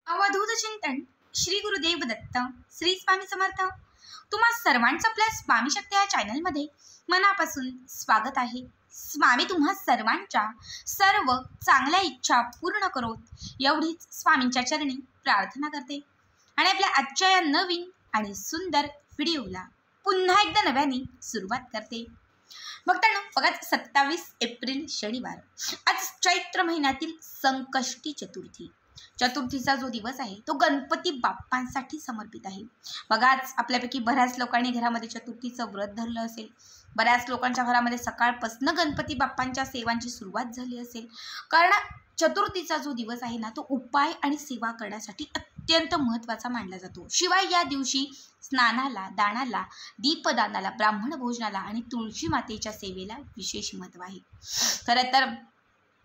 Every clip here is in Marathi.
अवधूत चिंतन श्री गुरुदेव दत्त श्री स्वामी समर्थ। तुम्हा सर्वांचं आपल्या स्वामी शक्ती या चॅनलमध्ये मनापासून स्वागत आहे। स्वामी तुम्हा सर्वांच्या सर्व चांगल्या इच्छा पूर्ण करोत एवढीच स्वामींच्या चरणी प्रार्थना करते आणि आपल्या आजच्या या नवीन आणि सुंदर व्हिडिओला पुन्हा एकदा नव्याने सुरुवात करते। भक्तांनो, बघा 27 एप्रिल शनिवार, आज चैत्र महिन्यातील संकष्टी चतुर्थी। चतुर्थीचा जो दिवस आहे तो गणपती बाप्पांसाठी समर्पित आहे। बघा, आज आपल्यापैकी बऱ्याच लोकांनी घरामध्ये चतुर्थीचं व्रत धरलं असेल, बऱ्याच लोकांच्या घरामध्ये सकाळपासून गणपती बाप्पांच्या सेवांची सुरुवात झाली असेल। कारण चतुर्थीचा जो दिवस आहे ना, तो उपाय आणि सेवा करण्यासाठी अत्यंत महत्त्वाचा मानला जातो। शिवाय या दिवशी स्नानाला, दानाला, दीपदानाला, ब्राह्मण भोजनाला आणि तुळशी मातेच्या सेवेला विशेष महत्त्व आहे। खरं तर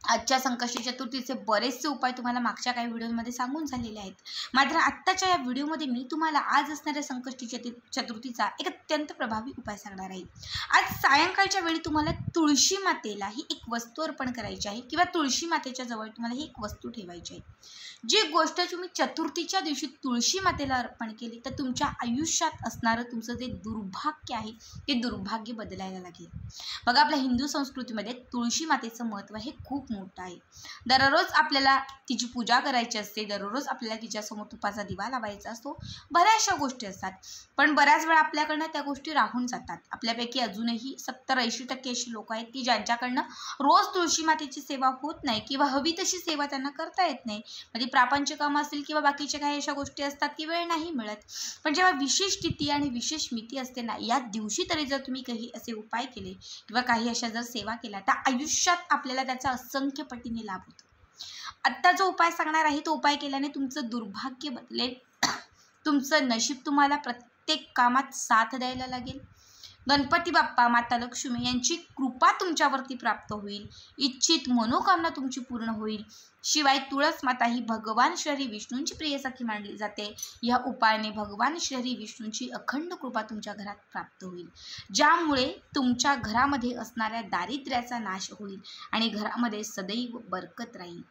आजच्या संकष्टी चतुर्थीचे बरेचसे उपाय तुम्हाला मागच्या काही व्हिडिओमध्ये सांगून झालेले आहेत। मात्र आत्ताच्या या व्हिडिओमध्ये मी तुम्हाला आज असणाऱ्या संकष्टी चतुर्थीचा एक अत्यंत प्रभावी उपाय सांगणार आहे। आज सायंकाळच्या वेळी तुम्हाला तुळशी मातेला ही एक वस्तू अर्पण करायची आहे किंवा तुळशी मातेच्या जवळ तुम्हाला ही एक वस्तू ठेवायची आहे। जी गोष्ट तुम्ही चतुर्थीच्या दिवशी तुळशी मातेला अर्पण केली तर तुमच्या आयुष्यात असणारं तुमचं जे दुर्भाग्य आहे ते दुर्भाग्य बदलायला लागेल। बघा, आपल्या हिंदू संस्कृतीमध्ये तुळशी मातेचं महत्त्व हे खूप मोठं आहे। दररोज आपल्याला तिची पूजा करायची असते, दररोज आपल्याला तिच्यासमोर तुपाचा दिवा लावायचा असतो, बऱ्याचशा गोष्टी असतात। पण बऱ्याच वेळा आपल्याकडनं त्या गोष्टी राहून जातात। आपल्यापैकी अजूनही 70-80% अशी लोक आहेत की ज्यांच्याकडनं रोज तुळशी मातेची सेवा होत नाही किंवा हवी तशी सेवा त्यांना करता येत नाही। म्हणजे प्रापंचिक कामं असतील किंवा बाकीचे काही अशा गोष्टी असतात की वेळ नाही मिळत। पण जेव्हा विशेष तिथी आणि विशेष मिती असते ना, या दिवशी तरी जर तुम्ही काही असे उपाय केले किंवा काही अशा जर सेवा केल्या तर आयुष्यात आपल्याला त्याचा असंख्य पटीने लाभ होतो। आत्ता जो उपाय सांगणार आहे तो उपाय केल्याने तुमचं दुर्भाग्य बदलेल, तुमचं नशीब तुम्हाला प्रत्येक कामात साथ द्यायला लागेल। गणपती बाप्पा, माता लक्ष्मी यांची कृपा तुमच्यावरती प्राप्त होईल, इच्छित मनोकामना तुमची पूर्ण होईल। शिवाय तुळस माता ही भगवान श्री विष्णूंची प्रिय सखी मानली जाते। या उपायाने भगवान श्री विष्णूंची अखंड कृपा तुमच्या घरात प्राप्त होईल, ज्यामुळे तुमच्या घरामध्ये असणाऱ्या दारिद्र्याचा नाश होईल आणि घरामध्ये सदैव बरकत राहील।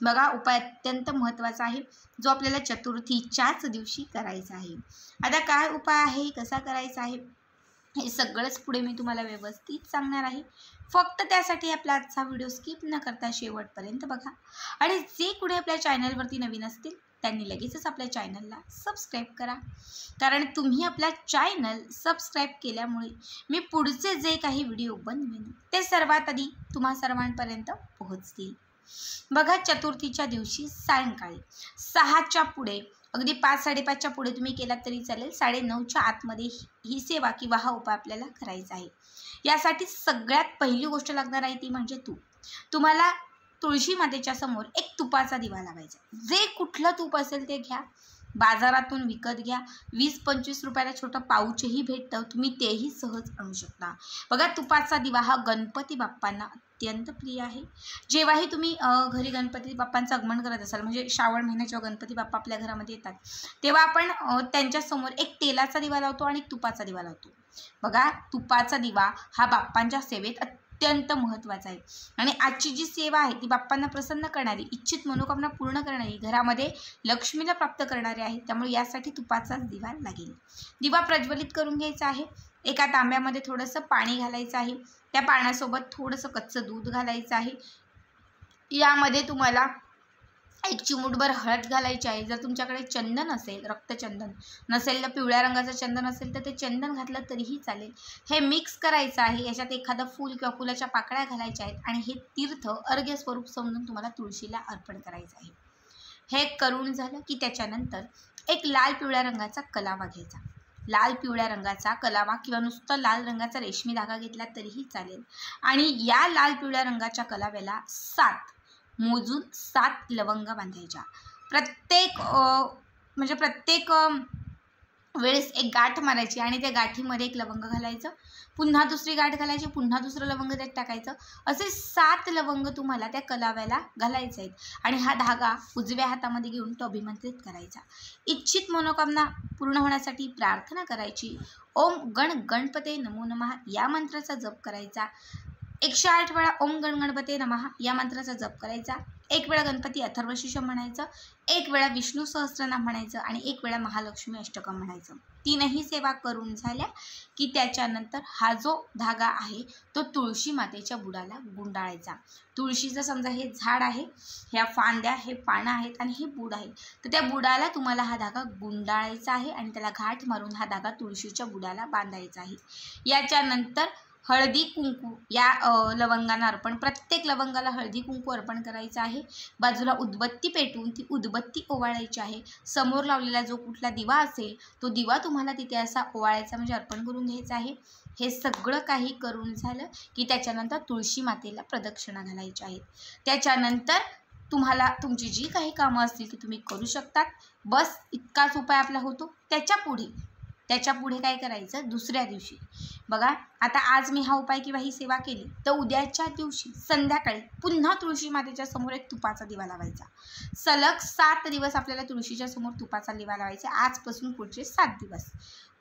बघा, उपाय अत्यंत महत्त्वाचा आहे जो आपल्याला चतुर्थीच्याच दिवशी करायचा आहे। आता काय उपाय आहे, कसा करायचा आहे, हे सगळंच पुढे मी तुम्हाला व्यवस्थित सांगणार आहे। फक्त त्यासाठी आपला आजचा व्हिडिओ स्किप न करता शेवटपर्यंत बघा आणि जे कुठे आपल्या चॅनलवरती नवीन असतील त्यांनी लगेचच आपल्या चॅनलला सबस्क्राईब करा। कारण तुम्ही आपल्या चॅनल सबस्क्राईब केल्यामुळे मी पुढचे जे काही व्हिडिओ बनवेन ते सर्वात आधी तुम्हा सर्वांपर्यंत पोहोचतील। बघा, चतुर्थीच्या दिवशी सायंकाळी 6च्या पुढे, अगदी 5-5:30च्या पुढे तुम्ही केलात तरी चालेल, 9:30च्या आतमध्ये ही सेवा किंवा हा उपाय आपल्याला करायचा आहे। यासाठी सगळ्यात पहिली गोष्ट लागणार आहे ती म्हणजे तूप। तुम्हाला तुळशी मातेच्या समोर एक तुपाचा दिवा लावायचा। जे कुठलं तूप असेल ते घ्या, बाजारातून विकत घ्या। 20-25 रुपयाला छोटं पाऊचही भेटतं, तुम्ही तेही सहज आणू शकता। बघा, तुपाचा दिवा हा गणपती बाप्पांना अत्यंत प्रिय आहे। जेव्हाही तुम्ही घरी गणपती बाप्पांचं आगमन करत असाल, म्हणजे श्रावण महिन्यात जेव्हा गणपती बाप्पा आपल्या घरामध्ये येतात तेव्हा आपण त्यांच्यासमोर एक तेलाचा दिवा लावतो आणि तुपाचा दिवा लावतो। बघा, तुपाचा दिवा हा बाप्पांच्या सेवेत अत्यंत महत्त्वाचा आहे आणि आजची जी सेवा आहे ती बाप्पांना प्रसन्न करणारी, इच्छित मनोकामना पूर्ण करणारी, घरामध्ये लक्ष्मीला प्राप्त करणारी आहे। त्यामुळे यासाठी तुपाचाच दिवा लागेल। दिवा प्रज्वलित करून घ्यायचा आहे। एका तांब्यामध्ये थोडंसं पाणी घालायचं आहे, त्या पाण्यासोबत थोडंसं कच्चं दूध घालायचं आहे। यामध्ये तुम्हाला एक चिमूटभर हळद घालायची आहे। जर तुमच्याकडे चंदन असेल, रक्तचंदन नसेल तर पिवळ्या रंगाचं चंदन असेल तर ते चंदन घातलं तरीही चालेल। हे मिक्स करायचं आहे। याच्यात एखादं फूल किंवा फुलाच्या पाकळ्या घालायच्या आहेत आणि हे तीर्थ अर्घ्य स्वरूप समजून तुम्हाला तुळशीला अर्पण करायचं आहे। हे करून झालं की त्याच्यानंतर एक लाल पिवळ्या रंगाचा कलावा घ्यायचा। लाल पिवळ्या रंगाचा कलावा किंवा नुसतं लाल रंगाचा रेशमी धागा घेतला तरीही चालेल आणि या लाल पिवळ्या रंगाच्या कलाव्याला 7 लवंगा बांधायच्या। प्रत्येक वेळेस एक गाठ मारायची आणि त्या गाठीमध्ये एक लवंग घालायचं, पुन्हा दुसरी गाठ घालायची, पुन्हा दुसरं लवंग त्यात टाकायचं। असे 7 लवंग तुम्हाला त्या कलाव्याला घालायचे आहेत आणि हा धागा उजव्या हातामध्ये घेऊन तो अभिमंत्रित करायचा। इच्छित मनोकामना पूर्ण होण्यासाठी प्रार्थना करायची। ओम गण गणपते नमो नमः या मंत्राचा जप करायचा। 108 वेळा ओम गण गणपते नमः या मंत्राचा जप करायचा। एक वेळा गणपती अथर्वशीर्ष म्हणायचं, एक वेळा विष्णू सहस्त्रनाम म्हणायचं आणि एक वेळा महालक्ष्मी अष्टकं म्हणायचं. तीनही सेवा करून झाल्या की त्याच्यानंतर हा जो धागा आहे तो तुळशी मातेच्या बुडाला गुंडाळायचा. तुळशीचं समजा हे झाड आहे, ह्या फांद्या, हे पानं आहेत आणि हे बुड आहे, तर त्या बुडाला तुम्हाला हा धागा गुंडाळायचा आहे आणि त्याला घाट मारून हा धागा तुळशीच्या बुडाला बांधायचा आहे. याच्यानंतर हळदी कुंकू या लवंगांना अर्पण, प्रत्येक लवंगाला हळदी कुंकू अर्पण करायचं आहे. बाजूला उदबत्ती पेटवून ती उदबत्ती ओवाळायची आहे. समोर लावलेला जो कुठला दिवा असेल तो दिवा तुम्हाला तिथे असा ओवाळायचा, म्हणजे अर्पण करून घ्यायचा आहे. हे सगळं काही करून झालं की त्याच्यानंतर तुळशी मातेला प्रदक्षिणा घालायच्या आहेत. त्याच्यानंतर तुम्हाला तुमची जी काही कामं असतील ती तुम्ही करू शकतात. बस इतकाच उपाय आपला होतो. त्याच्या पुढे काय करायचं, दुसऱ्या दिवशी बघा, आता आज मी हा उपाय किंवा ही सेवा केली तर उद्याच्या दिवशी संध्याकाळी पुन्हा तुळशी मातेच्या समोर एक तुपाचा दिवा लावायचा. सलग 7 दिवस आपल्याला तुळशीच्या समोर तुपाचा दिवा लावायचा. आजपासून पुढचे 7 दिवस.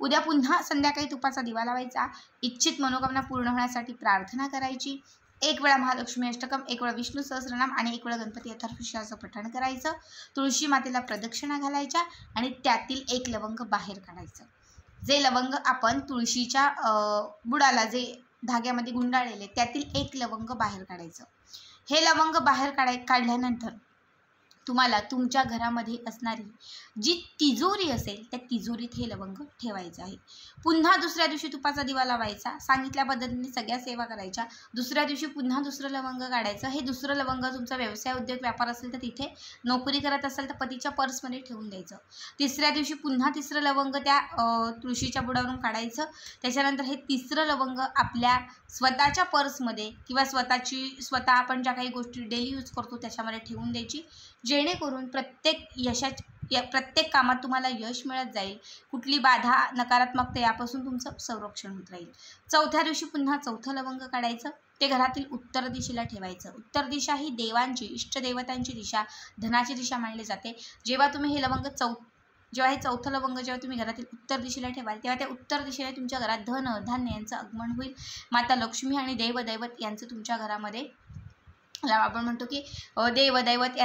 उद्या पुन्हा संध्याकाळी तुपाचा दिवा लावायचा. इच्छित मनोकामना पूर्ण होण्यासाठी प्रार्थना करायची. एक वेळा महालक्ष्मी अष्टकम, एक वेळा विष्णू सहस्त्रनाम आणि एक वेळा गणपती अथर्वशीर्षाचं पठण करायचं. तुळशी मातेला प्रदक्षिणा घालायच्या आणि त्यातील एक लवंग बाहेर काढायचं. जे लवंग आपण तुळशीच्या बुडाला जे धाग्यामध्ये गुंडाळलेले त्यातील एक लवंग बाहेर काढायचं. हे लवंग बाहेर काढल्यानंतर तुम्हाला तुमच्या घरामध्ये असणारी जी तिजोरी असेल त्या तिजोरीत हे लवंग ठेवायचं आहे. पुन्हा दुसऱ्या दिवशी तुपाचा दिवा लावायचा. सांगितल्या पद्धतीने सगळ्या सेवा करायच्या. दुसऱ्या दिवशी पुन्हा दुसरं लवंग काढायचं. हे दुसरं लवंग तुमचा व्यवसाय, उद्योग, व्यापार असेल तर तिथे, नोकरी करत असेल तर पतीच्या पर्समध्ये ठेवून द्यायचं. तिसऱ्या दिवशी पुन्हा तिसरं लवंग त्या तुळशीच्या बुडावरून काढायचं. त्याच्यानंतर हे तिसरं लवंग आपल्या स्वतःच्या पर्समध्ये किंवा स्वतः आपण ज्या काही गोष्टी डेली यूज करतो त्याच्यामध्ये ठेवून द्यायची, जेणेकरून प्रत्येक कामात तुम्हाला यश मिळत जाईल. कुठली बाधा, नकारात्मकता यापासून तुमचं संरक्षण होत राहील. चौथ्या दिवशी पुन्हा चौथं लवंग काढायचं. ते घरातील उत्तर दिशेला ठेवायचं. उत्तर दिशा ही देवांची, इष्टदेवतांची दिशा, धनाची दिशा मानली जाते. जेव्हा तुम्ही हे लवंग हे चौथं लवंग जेव्हा तुम्ही घरातील उत्तर दिशेला ठेवाल तेव्हा त्या उत्तर दिशेने तुमच्या घरात धन, धान्य यांचं आगमन होईल. माता लक्ष्मी आणि देवदैवत यांचं तुमच्या घरामध्ये, आपण म्हणतो की देवदैवत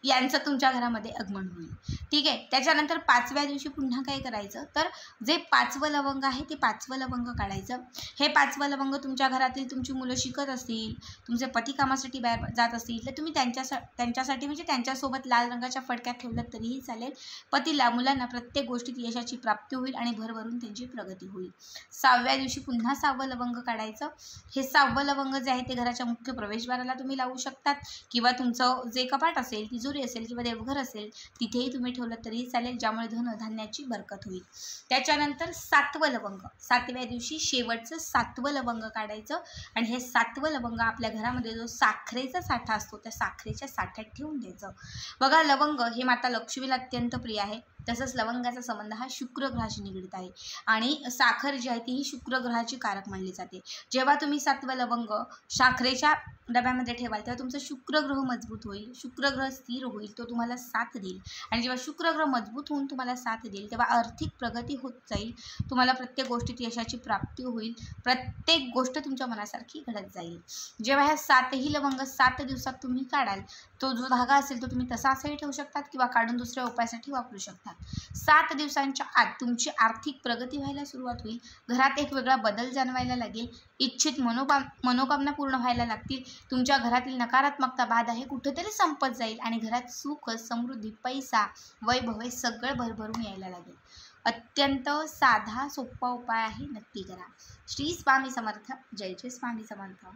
यांचं तुमच्या घरामध्ये आगमन होईल. ठीक आहे. त्याच्यानंतर 5व्या दिवशी पुन्हा काय करायचं, तर जे 5वं लवंग आहे ते 5वं लवंग काढायचं. हे 5वं लवंग तुमच्या घरातील तुमची मुलं शिकत असतील, तुमचे पती कामासाठी बाहेर जात असतील तर तुम्ही त्यांच्यासाठी म्हणजे त्यांच्यासोबत लाल रंगाच्या फडक्यात ठेवलं तरीही चालेल. पतीला, मुलांना प्रत्येक गोष्टीत यशाची प्राप्ती होईल आणि भरभरून त्यांची प्रगती होईल. 6व्या दिवशी पुन्हा 6वं लवंग काढायचं. हे 6वं लवंग जे आहे ते घराच्या मुख्य प्रवेशद्वाराला तुम्ही लावू शकतात किंवा तुमचं जे कपाट असेल, तिजोरी असेल किंवा देवघर असेल तिथेही तुम्ही ठेवलं तरीही चालेल, ज्यामुळे धनधान्याची बरकत होईल. त्याच्यानंतर 7वं लवंग, 7व्या दिवशी शेवटचं 7वं लवंग काढायचं आणि हे 7वं लवंग आपल्या घरामध्ये जो साखरेचा साठा असतो त्या साखरेच्या साठ्यात ठेवून द्यायचं. बघा, लवंग हे माता लक्ष्मीला अत्यंत प्रिय आहे. तसंच लवंगाचा संबंध हा शुक्र ग्रहाशी निगडीत आहे आणि साखर जी आहे ती ही शुक्र ग्रहाची कारक मानली जाते. जेव्हा तुम्ही 7वं लवंग साखरेच्या डब्यामध्ये ठेवाल तेव्हा तुमचं शुक्र ग्रह मजबूत होईल, शुक्र ग्रह स्थिर होईल, तो तुम्हाला साथ देईल आणि जेव्हा शुक्र ग्रह मजबूत होऊन तुम्हाला साथ देईल तेव्हा आर्थिक प्रगती होत जाईल. तुम्हाला प्रत्येक गोष्टीत यशाची प्राप्ती होईल. प्रत्येक गोष्ट तुमच्या मनासारखी घडत जाईल. जेव्हा ह्या 7ही लवंग 7 दिवसात तुम्ही काढाल, तो जो धागा असेल तो तुम्ही तसा असंही ठेवू शकतात किंवा काढून दुसऱ्या उपायासाठी वापरू शकतात. 7 दिवसांच्या आत तुमची आर्थिक प्रगती व्हायला सुरुवात होईल. घरात एक वेगळा बदल जाणवायला लागेल. इच्छित मनोकामना पूर्ण व्हायला लागतील. तुमच्या घरातील नकारात्मकता, बाधा हे कुठेतरी संपत जाईल आणि घरात सुख, समृद्धी, पैसा, वैभव हे सगळं भरभरून यायला लागेल. अत्यंत साधा सोपा उपाय आहे, नक्की करा. श्री स्वामी समर्थ. जय जय स्वामी समर्थ.